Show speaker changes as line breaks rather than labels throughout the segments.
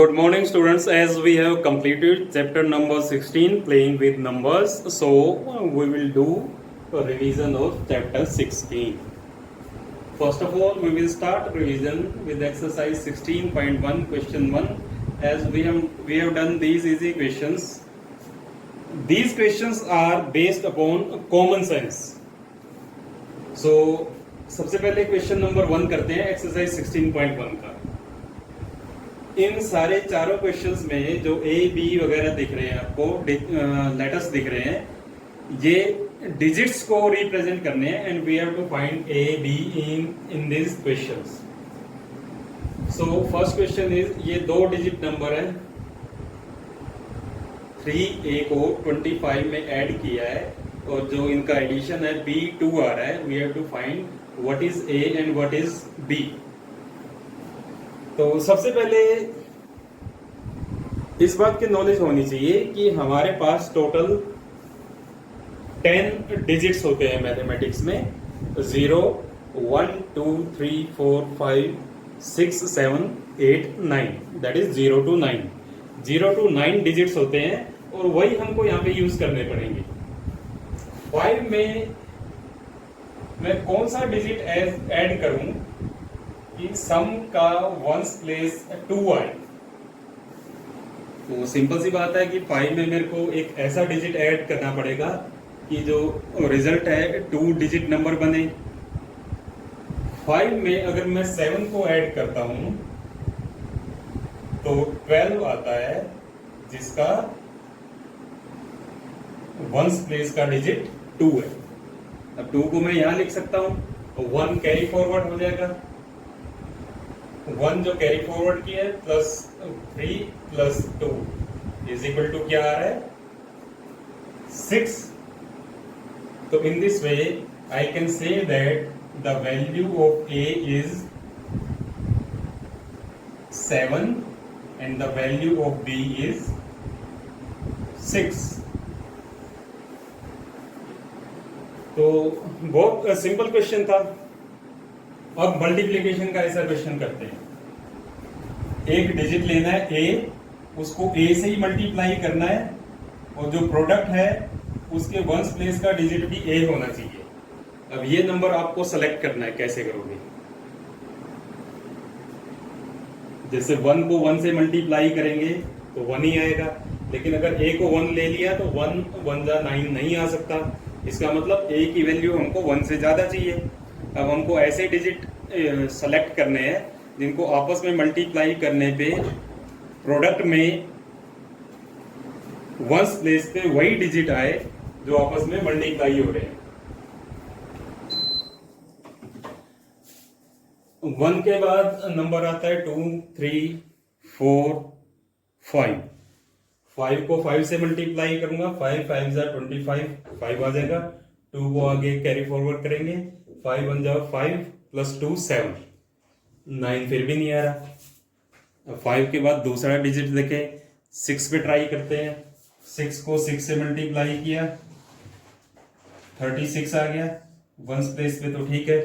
Good morning students, as we have completed chapter number 16 playing with numbers, so we will do a revision of chapter 16. First of all, we will start revision with exercise 16.1 question 1. As we have done these easy questions. These questions are based upon common sense. So सबसे पहले question number 1 करते हैं exercise 16.1 का। इन सारे चारों questions में जो A B वगैरह दिख रहे हैं आपको लेटर्स दिख रहे हैं, ये डिजिट्स को रिप्रेजेंट करने हैं and we have to find A B in this questions. So first question is, ये दो डिजिट नंबर है, 3a को 25 में ऐड किया है और जो इनका एडिशन है b2 आ रहा है। We have to find what is a and what is b। तो सबसे पहले इस बात की नॉलेज होनी चाहिए कि हमारे पास टोटल 10 डिजिट्स होते हैं मैथमेटिक्स में। 0 1 2 3 4 5 6 7 8 9, that is 0 to 9। 0 to 9 digits होते हैं और वही हमको यहाँ पे यूज करने पड़ेंगे। 5 में मैं कौन सा डिजिट ऐड करूं कि सम का वंस प्लेस 2 आए। तो सिंपल सी बात है कि 5 में मेरे को एक ऐसा डिजिट ऐड करना पड़ेगा कि जो रिजल्ट है 2 डिजिट नंबर बने। 5 में अगर मैं 7 को ऐड करता हूं तो 12 आता है, जिसका वंस प्लेस का डिजिट 2 है। अब 2 को मैं यहां लिख सकता हूं तो 1 कैरी फॉरवर्ड हो जाएगा। 1 जो कैरी फॉरवर्ड किया है plus 3 plus 2 is equal to क्या आ रहा है, 6। तो in this way I can say that the value of a is 7 and the value of b is 6। तो बहुत सिंपल क्वेश्चन था। अब मल्टीप्लिकेशन का ऐसा क्वेश्चन करते हैं। एक डिजिट लेना है a, उसको a से ही मल्टीप्लाई करना है और जो प्रोडक्ट है उसके वंस प्लेस का डिजिट भी a होना चाहिए। अब ये नंबर आपको सेलेक्ट करना है, कैसे करोगे? जैसे 1 को 1 से मल्टीप्लाई करेंगे तो 1 ही आएगा, लेकिन अगर a को 1 ले लिया तो 1 1 जा 9 नहीं आ सकता। इसका मतलब a की वैल्यू हमको 1 से ज्यादा चाहिए। अब हमको ऐसे डिजिट सेलेक्ट करने हैं जिनको आपस में मल्टीप्लाई करने पे प्रोडक्ट में वंस प्लेस पे वही डिजिट आए जो आपस में मल्टीप्लाई हो रहे हैं। 1 के बाद नंबर आता है 2 3 4 5। 5 को 5 से मल्टीप्लाई करूंगा, 5 5 जा 25, 5 आ जाएगा। 2 को आगे कैरी फॉरवर्ड करेंगे, 5 1 जा 5 प्लस 2 7, 9 फिर भी नहीं आ रहा। 5 के बाद दूसरा डिजिट देखें, 6 पे ट्राई करते हैं। 6 को 6 से मल्टीप्लाई किया, 36 आ गया। वंस प्लेस पे तो ठीक है,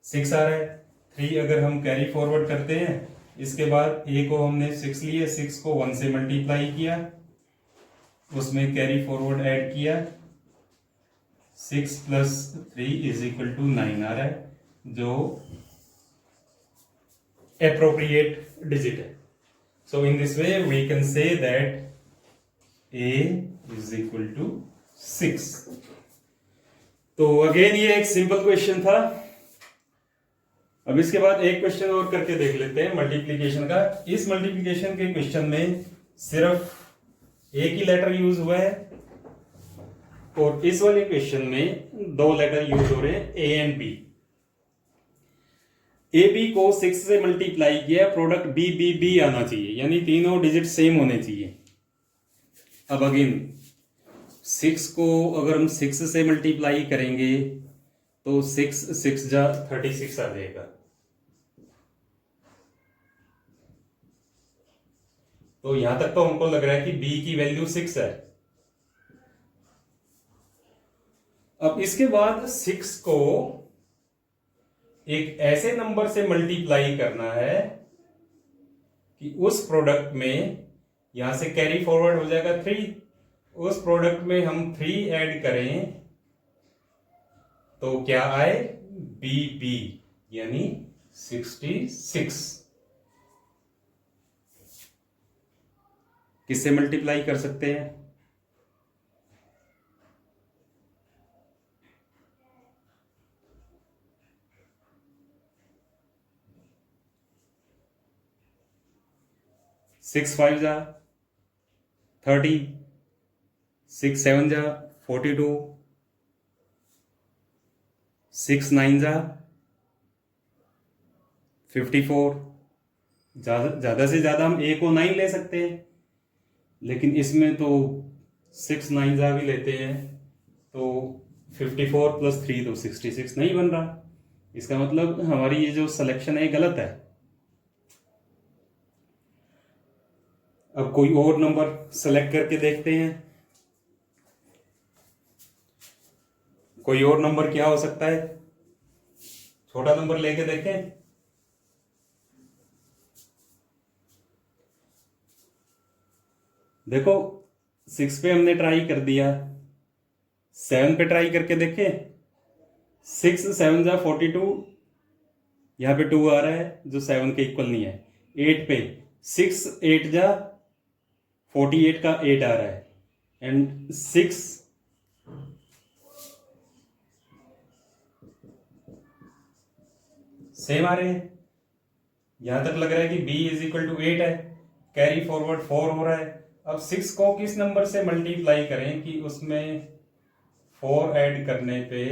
6 आ रहा है। 3 अगर हम कैरी फॉरवर्ड करते हैं, इसके बाद a को हमने 6 लिए, 6 को 1 से मल्टीप्लाई किया, उसमें कैरी फॉरवर्ड ऐड किया, 6 प्लस 3 इज इक्वल टू 9 आ रहा है, जो appropriate digit है। So in this way we can say that a is equal to 6। तो अगेन ये एक सिंपल क्वेश्चन था। अब इसके बाद एक क्वेश्चन और करके देख लेते हैं मल्टीप्लिकेशन का। इस मल्टीप्लिकेशन के क्वेश्चन में सिर्फ एक ही लेटर यूज हुआ है और इस वाले क्वेश्चन में 2 लेटर यूज हो रहे हैं, a and b। A B को 6 से मल्टीप्लाई किया, प्रोडक्ट बी बी बी आना चाहिए, यानी तीनों डिजिट सेम होने चाहिए। अब अगेन 6 को अगर हम 6 से मल्टीप्लाई करेंगे तो 6 6 जा 36 आ जाएगा। तो यहां तक तो हमको लग रहा है कि b की वैल्यू 6 है। अब इसके बाद 6 को एक ऐसे नंबर से मल्टीप्लाई करना है कि उस प्रोडक्ट में यहां से कैरी फॉरवर्ड हो जाएगा 3, उस प्रोडक्ट में हम 3 ऐड करें तो क्या आए, BB यानी 66। किससे मल्टीप्लाई कर सकते हैं, सिक्स 5 जा 30, 6 7 जा 42, 6 9 जा 54। ज्यादा से ज्यादा हम A को 9 ले सकते हैं, लेकिन इसमें तो 6 9 जा भी लेते हैं, तो 54 + 3 तो 66 नहीं बन रहा। इसका मतलब हमारी ये जो सिलेक्शन है गलत है। अब कोई और नंबर सेलेक्ट करके देखते हैं, कोई और नंबर क्या हो सकता है, छोटा नंबर लेके देखें। देखो 6 पे हमने ट्राई कर दिया, 7 पे ट्राई करके देखें। 6 7 जा 42, यहां पे 2 आ रहा है जो 7 के इक्वल नहीं है। 8 पे 6 8 जा 48 का 8 आ रहा है, एंड 6 सेम आ रहे हैं। यहां तक लग रहा है कि B = 8 है, कैरी फॉरवर्ड 4 हो रहा है। अब 6 को किस नंबर से मल्टीप्लाई करें कि उसमें 4 ऐड करने पे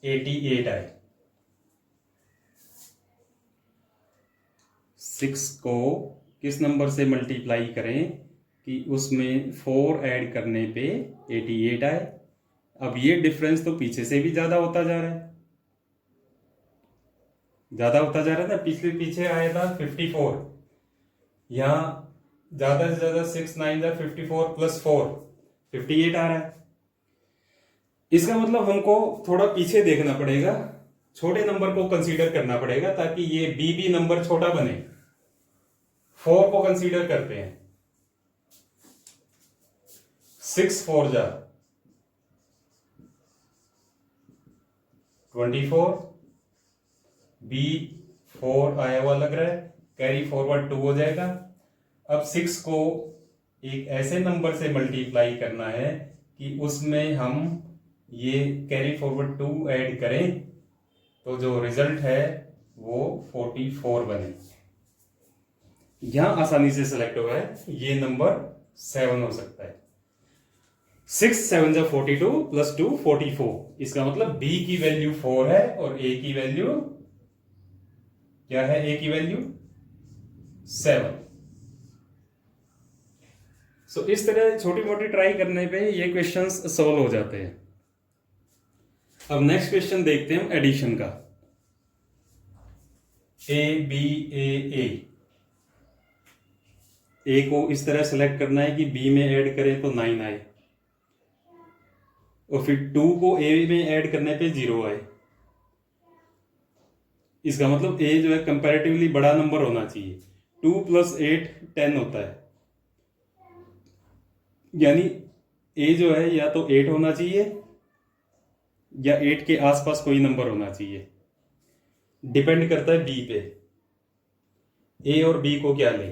88 आए। 6 को किस नंबर से मल्टीप्लाई करें कि उसमें 4 ऐड करने पे 88 आए। अब ये डिफरेंस तो पीछे से भी ज्यादा होता जा रहा है, ज्यादा होता जा रहा था। पीछे आया था 54, यहां ज्यादा से ज्यादा 6 9 जा 54 + 4 58 आ रहा है। इसका मतलब हमको थोड़ा पीछे देखना पड़ेगा, छोटे नंबर को कंसीडर करना पड़ेगा ताकि ये BB नंबर छोटा बने। 4 को कंसीडर करते हैं, 6 4 जा 24, B 4 आया हुआ लग रहा है, कैरी फॉरवर्ड 2 हो जाएगा। अब 6 को एक ऐसे नंबर से मल्टीप्लाई करना है कि उसमें हम ये कैरी फॉरवर्ड 2 ऐड करें तो जो रिजल्ट है वो 44 बने। यहां आसानी से सिलेक्ट हुआ है, ये नंबर 7 हो सकता है। 6 7 जा 42 + 2 44। इसका मतलब B की वैल्यू 4 है और A की वैल्यू क्या है, A की वैल्यू 7। सो इस तरह छोटी मोटी ट्राई करने पे ये क्वेश्चंस सॉल्व हो जाते हैं। अब नेक्स्ट क्वेश्चन देखते हैं हम एडिशन का। A को इस तरह सेलेक्ट करना है कि B में ऐड करें तो 9 आए, और फिर 2 को A में ऐड करने पे 0 आए। इसका मतलब A जो है कंपैरेटिवली बड़ा नंबर होना चाहिए। 2 + 8 10 होता है, यानी A जो है या तो 8 होना चाहिए या 8 के आसपास कोई नंबर होना चाहिए। डिपेंड करता है B पे, A और B को क्या ले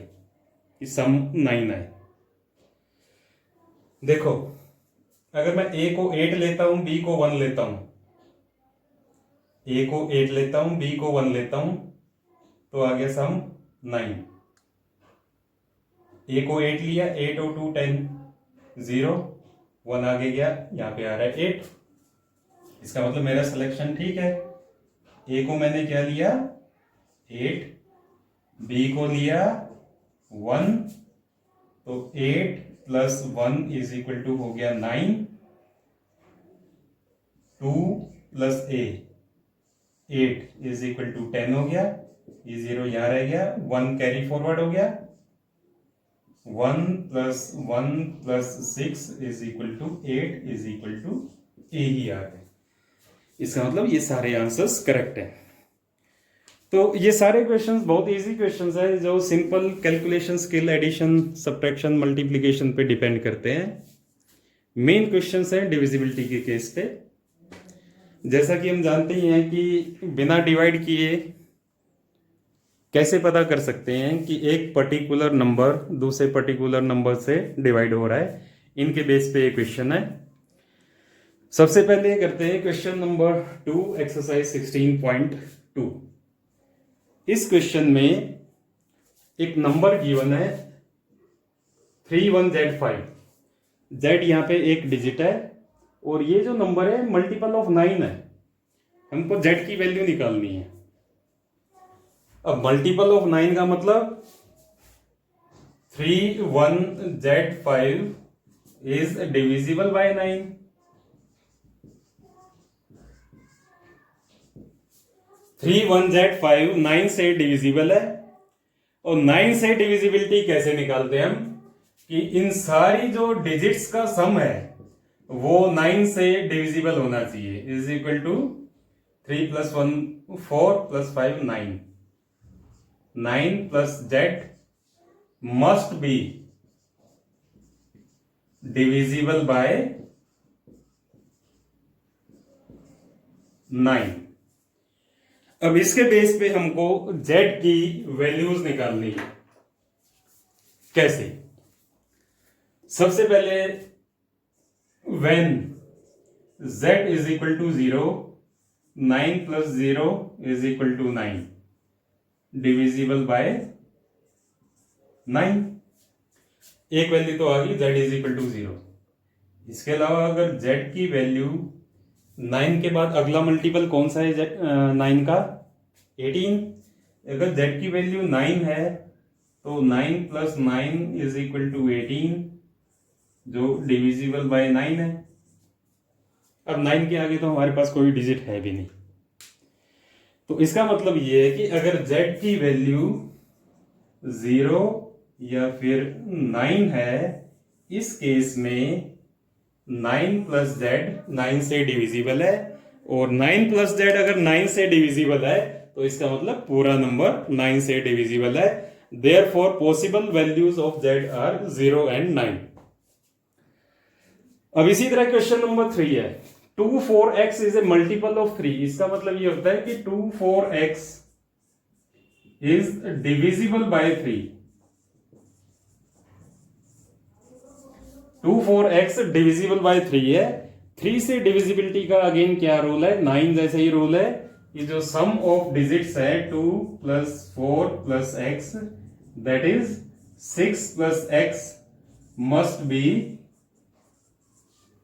कि सम 9 आए। देखो अगर मैं A को 8 लेता हूं, B को 1 लेता हूं, A को 8 लेता हूं, B को 1 लेता हूं, तो आ गया सम 9। A को 8 लिया, 8 और 2 10, 0 1 आगे गया, यहां पे आ रहा है 8। इसका मतलब मेरा सिलेक्शन ठीक है। A को मैंने क्या लिया 8, B को लिया 1, तो 8 + 1 = हो गया 9, 2 + A 8 = 10 हो गया, ये 0 यहां रह गया, 1 कैरी फॉरवर्ड हो गया, 1 + 1 + 6 = 8 A ही आ गया। इसका मतलब ये सारे आंसर्स करेक्ट हैं। तो ये सारे क्वेश्चंस बहुत इजी क्वेश्चंस हैं जो simple calculation skill, addition, subtraction, multiplication पे डिपेंड करते हैं। मेन क्वेश्चंस हैं डिविजिबिलिटी के केस पे। जैसा कि हम जानते ही हैं कि बिना डिवाइड किए कैसे पता कर सकते हैं कि एक पर्टिकुलर नंबर दूसरे पर्टिकुलर नंबर से डिवाइड हो रहा है, इनके बेस पे ये क्वेश्चन है। सबसे पहले करते हैं क्वेश्चन नंबर 2, एक्सरसाइज 16.2। इस क्वेश्चन में एक नंबर गिवन है 31Z5। Z यहाँ पे एक डिजिट है और ये जो नंबर है मल्टीपल ऑफ 9 है। हमको Z की वैल्यू निकालनी है। अब मल्टीपल ऑफ 9 का मतलब 31Z5 is divisible by 9। 31Z5 9 से डिविजिबल है और 9 से डिविजिबिलिटी कैसे निकालते हैं हम कि इन सारी जो डिजिट्स का सम है वो 9 से डिविजिबल होना चाहिए। Is equal to 3 + 1 4 + 5 9। 9 + Z must be divisible by 9। अब इसके बेस पे हमको Z की वैल्यूज निकालनी है। कैसे? सबसे पहले when Z is equal to 0, 9 + 0 is equal to 9, divisible by 9। एक वैल्यू तो आ गई, Z is equal to 0। इसके अलावा अगर Z की वैल्यू 9 के बाद अगला मल्टीपल कौन सा है 9 का? 18। अगर Z की वैल्यू 9 है तो 9 + 9 is equal to 18, जो डिविजिबल बाय 9 है। अब 9 के आगे तो हमारे पास कोई डिजिट है भी नहीं, तो इसका मतलब ये है कि अगर Z की वैल्यू 0 या फिर 9 है, इस केस में 9 + Z 9 से डिविजिबल है और 9 + Z अगर 9 से डिविजिबल है तो इसका मतलब पूरा नंबर 9 से डिविजिबल है। Therefore possible values of Z are 0 and 9। अब इसी तरह क्वेश्चन नंबर 3 है 24x is a multiple of 3। इसका मतलब ये होता है कि 24x is divisible by 3। 24x divisible by 3 है। 3 से डिविजिबिलिटी का अगेन क्या रूल है? 9 जैसे ही रूल है कि जो सम ऑफ डिजिट्स है 2 + 4 + x that is 6 + x must be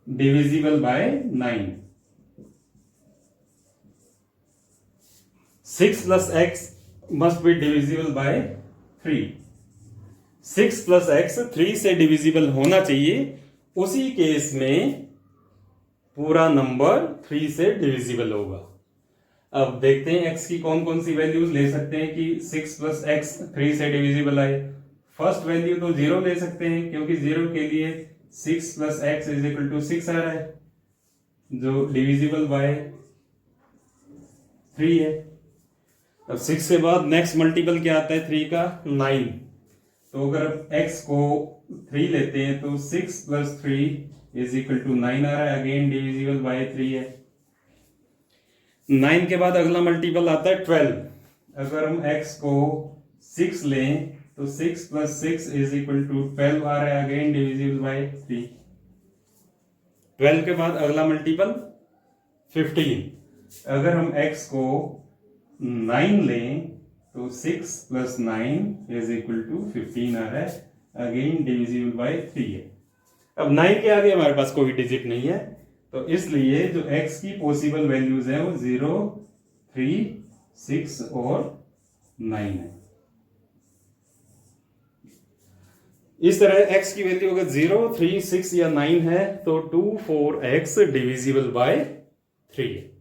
divisible by 9। 6 + x must be divisible by 3। 6 + x 3 से डिविजिबल होना चाहिए। उसी केस में पूरा नंबर 3 से डिविजिबल होगा। अब देखते हैं x की कौन कौन सी वैल्यूज ले सकते हैं कि 6 + x 3 से डिविजिबल आए। फर्स्ट वैल्यू तो 0 ले सकते हैं क्योंकि 0 के लिए 6 + x इज इक्वल टू 6 आ रहा है, जो डिविजिबल बाय 3 है। अब 6 के बाद नेक्स्ट मल्टीपल क्या आता है 3 का? 9। तो अगर x को 3 लेते हैं तो 6 + 3 इज इक्वल टू 9 आ रहा है, अगेन डिविजिबल बाय 3 है। 9 के बाद अगला मल्टीपल आता है 12। अगर हम x को 6 लें तो 6 + 6 इज इक्वल टू 12 आ रहा है, अगेन डिविजिबल बाय 3। 12 के बाद अगला मल्टीपल 15। अगर हम x को 9 लें तो 6 + 9 इज इक्वल टू 15 आ रहा है, अगेन डिविजिबल बाय 3 है। अब 9 के आगे हमारे पास कोई डिजिट नहीं है, तो इसलिए जो x की पॉसिबल वैल्यूज है वो 0, 3, 6 और 9 है। इस तरह x की वैल्यू अगर 0, 3, 6 या 9 है तो 24x डिविजिबल बाय 3 है।